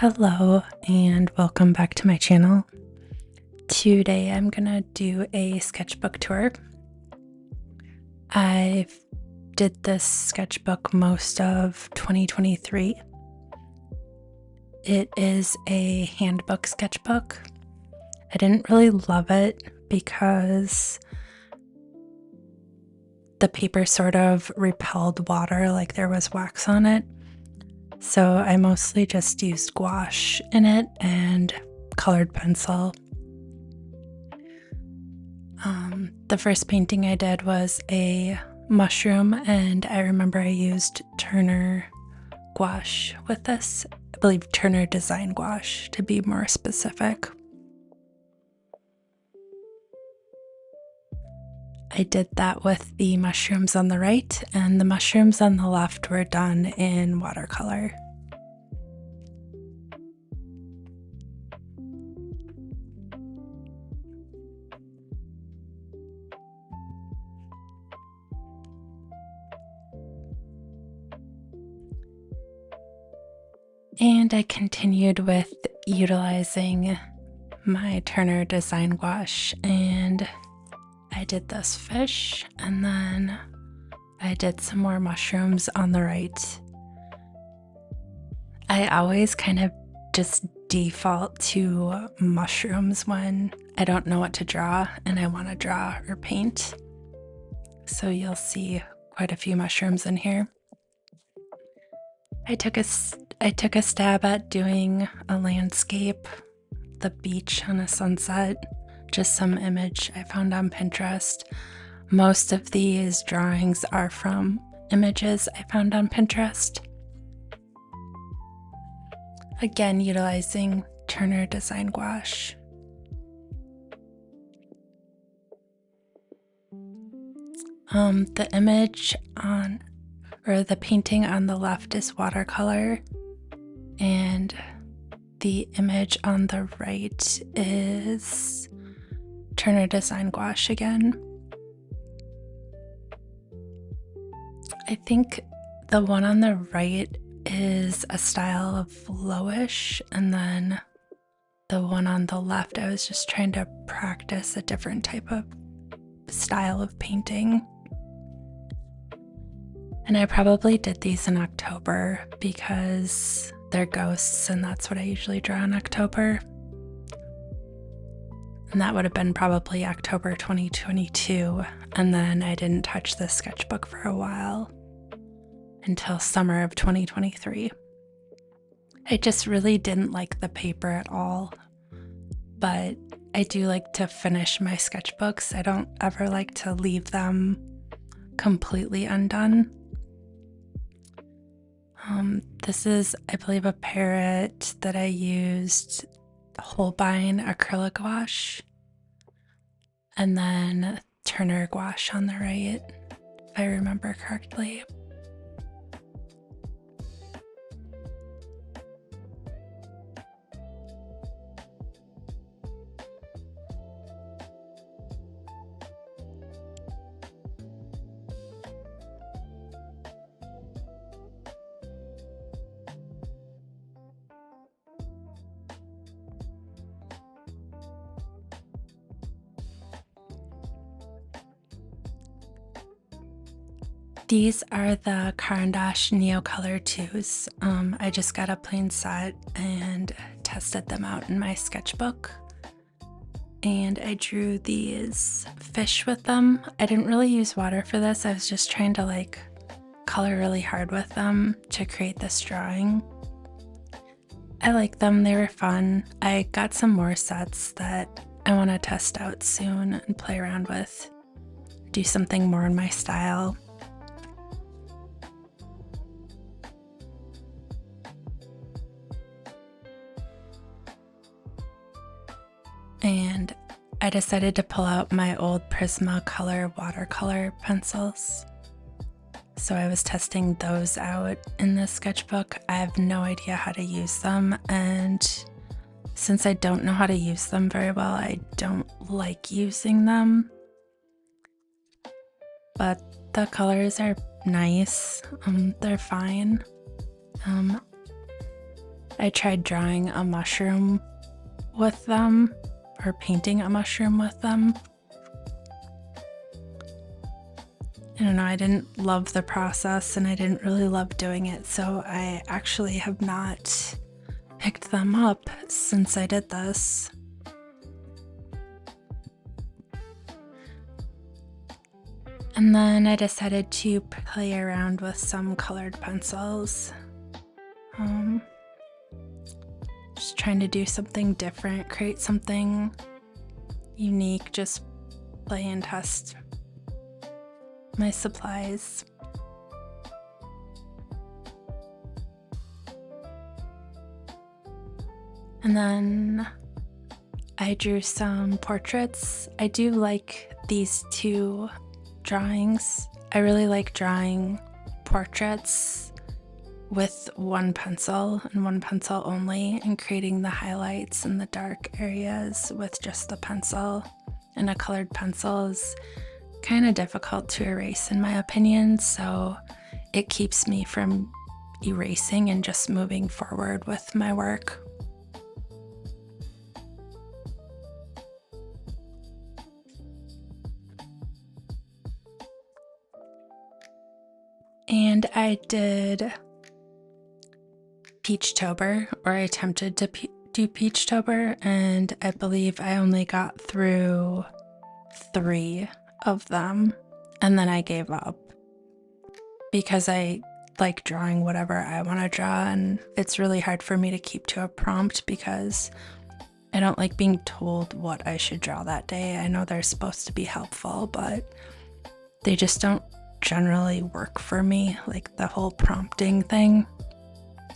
Hello and welcome back to my channel. Today I'm gonna do a sketchbook tour. I did this sketchbook most of 2023. It is a handbook sketchbook. I didn't really love it because the paper sort of repelled water, like there was wax on it. So I mostly just used gouache in it and colored pencil. The first painting I did was a mushroom, and I remember I used Turner gouache with this. I believe Turner Design Gouache to be more specific. I did that with the mushrooms on the right, and the mushrooms on the left were done in watercolor. And I continued with utilizing my Turner Design Gouache, and I did this fish, and then I did some more mushrooms on the right. I always kind of just default to mushrooms when I don't know what to draw and I want to draw or paint. So you'll see quite a few mushrooms in here. I took a stab at doing a landscape, the beach on a sunset, just some image I found on Pinterest. Most of these drawings are from images I found on Pinterest. Again, utilizing Turner Design Gouache. The image on, or the painting on the left is watercolor, and the image on the right is Turner Design Gouache again. I think the one on the right is a style of flowish, and then the one on the left, I was just trying to practice a different type of style of painting. And I probably did these in October because they're ghosts, and that's what I usually draw in October. And that would have been probably October 2022. And then I didn't touch this sketchbook for a while until summer of 2023. I just really didn't like the paper at all. But I do like to finish my sketchbooks. I don't ever like to leave them completely undone. This is, I believe, a parrot that I used Holbein acrylic gouache, and then Turner gouache on the right, if I remember correctly. These are the Caran d'Ache Neocolor 2s. I just got a plain set and tested them out in my sketchbook. And I drew these fish with them. I didn't really use water for this. I was just trying to color really hard with them to create this drawing. I like them, they were fun. I got some more sets that I want to test out soon and play around with. Do something more in my style. And I decided to pull out my old Prismacolor watercolor pencils. So I was testing those out in this sketchbook. I have no idea how to use them, and since I don't know how to use them very well, I don't like using them. But the colors are nice. They're fine. I tried drawing a mushroom with them, or painting a mushroom with them. I don't know, I didn't love the process and I didn't really love doing it, so I actually have not picked them up since I did this. And then I decided to play around with some colored pencils. Just trying to do something different, create something unique, just play and test my supplies. And then I drew some portraits. I do like these two drawings. I really like drawing portraits with one pencil and one pencil only, and creating the highlights and the dark areas with just the pencil. And a colored pencil is kind of difficult to erase in my opinion, so it keeps me from erasing and just moving forward with my work. And I did Peachtober, or I attempted to do Peachtober, and I believe I only got through 3 of them, and then I gave up because I like drawing whatever I want to draw, and it's really hard for me to keep to a prompt because I don't like being told what I should draw that day. I know they're supposed to be helpful, but they just don't generally work for me, like the whole prompting thing.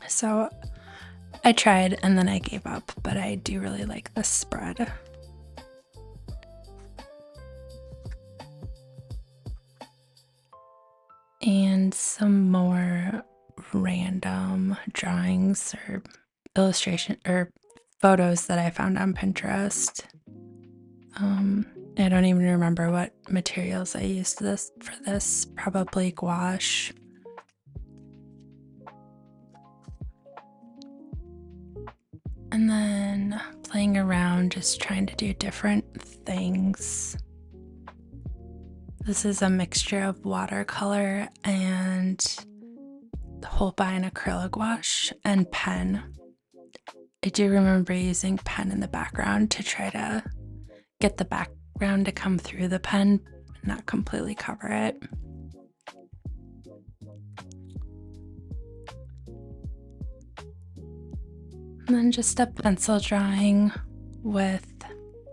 So I tried and then I gave up, but I do really like this spread. And some more random drawings or illustration or photos that I found on Pinterest. I don't even remember what materials I used for this, probably gouache. And then playing around, just trying to do different things. This is a mixture of watercolor and Holbein acrylic gouache and pen. I do remember using pen in the background to try to get the background to come through the pen, not completely cover it. And then just a pencil drawing with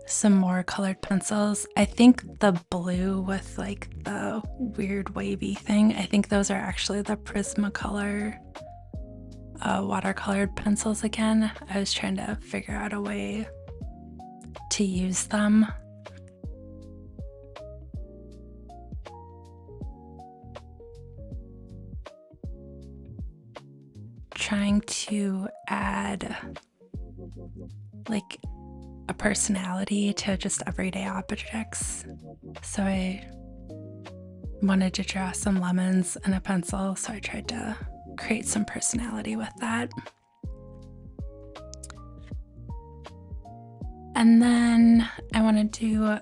some more colored pencils. I think the blue with like the weird wavy thing, I think those are actually the Prismacolor watercolored pencils again. I was trying to figure out a way to use them. Trying to add like a personality to just everyday objects. So I wanted to draw some lemons and a pencil, so I tried to create some personality with that. And then I wanted to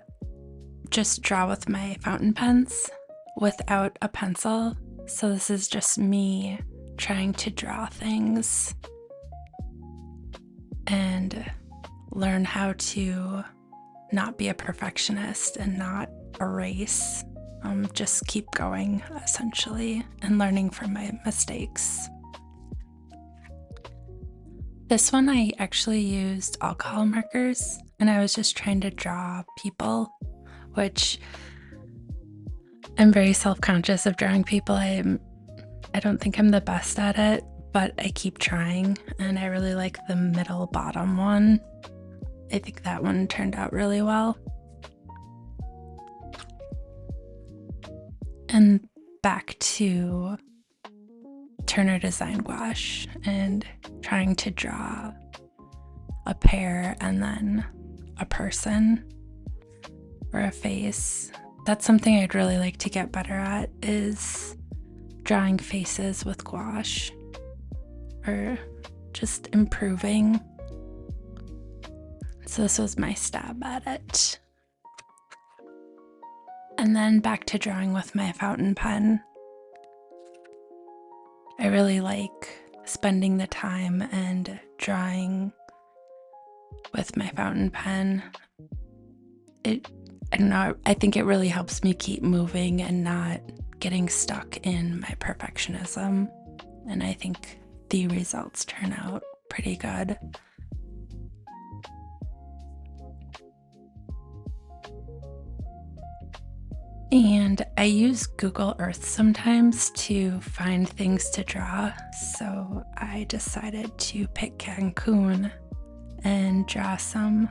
just draw with my fountain pens without a pencil. So this is just me trying to draw things and learn how to not be a perfectionist and not erase, just keep going essentially, and learning from my mistakes. This one I actually used alcohol markers, and I was just trying to draw people, which I'm very self-conscious of drawing people. I don't think I'm the best at it, but I keep trying, and I really like the middle bottom one. I think that one turned out really well. And back to Turner Design Gouache and trying to draw a pear and then a person or a face. That's something I'd really like to get better at, is drawing faces with gouache, or just improving. So this was my stab at it. And then back to drawing with my fountain pen. I really like spending the time and drawing with my fountain pen. I don't know, I think it really helps me keep moving and not getting stuck in my perfectionism. And I think the results turn out pretty good. And I use Google Earth sometimes to find things to draw, so I decided to pick Cancun and draw some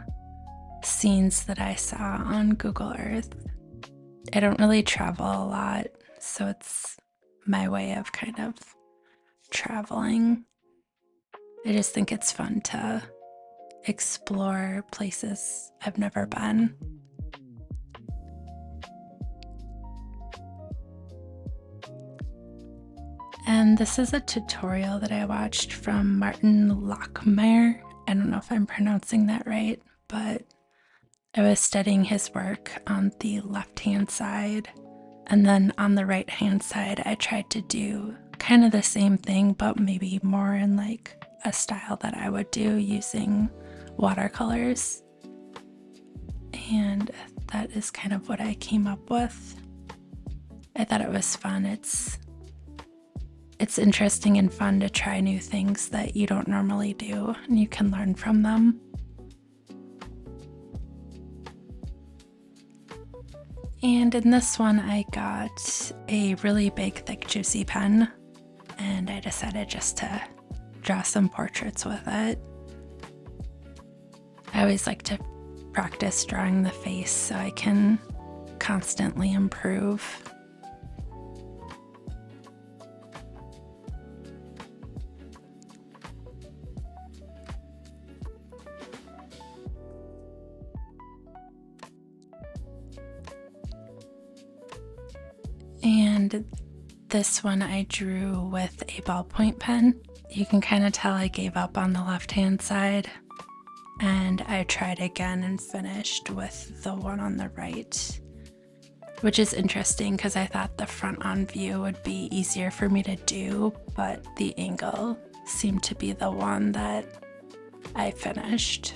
scenes that I saw on Google Earth. I don't really travel a lot, so it's my way of kind of traveling. I just think it's fun to explore places I've never been. And this is a tutorial that I watched from Martin Lockmeyer. I don't know if I'm pronouncing that right, but I was studying his work on the left-hand side. And then on the right-hand side, I tried to do kind of the same thing, but maybe more in like a style that I would do using watercolors. And that is kind of what I came up with. I thought it was fun. It's interesting and fun to try new things that you don't normally do, and you can learn from them. And in this one, I got a really big, thick, juicy pen, and I decided just to draw some portraits with it. I always like to practice drawing the face so I can constantly improve. And this one I drew with a ballpoint pen. You can kind of tell I gave up on the left-hand side, and I tried again and finished with the one on the right, which is interesting because I thought the front-on view would be easier for me to do, but the angle seemed to be the one that I finished.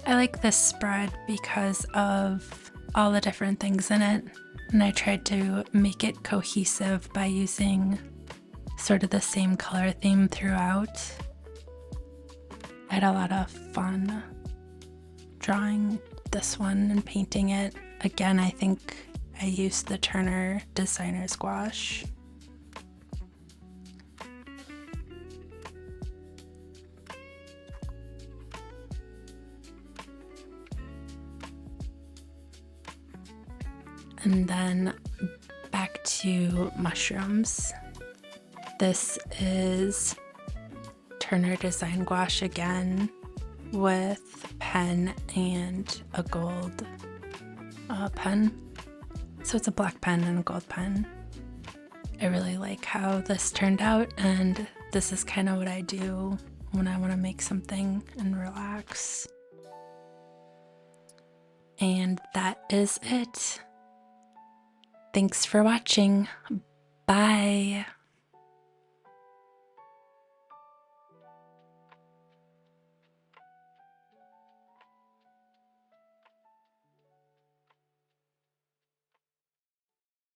I like this spread because of all the different things in it, and I tried to make it cohesive by using sort of the same color theme throughout. I had a lot of fun drawing this one and painting it. Again, I think I used the Turner Designer's gouache. And then back to mushrooms. This is Turner Design Gouache again with pen and a gold pen. So it's a black pen and a gold pen. I really like how this turned out, and this is kind of what I do when I want to make something and relax. And that is it. Thanks for watching. Bye.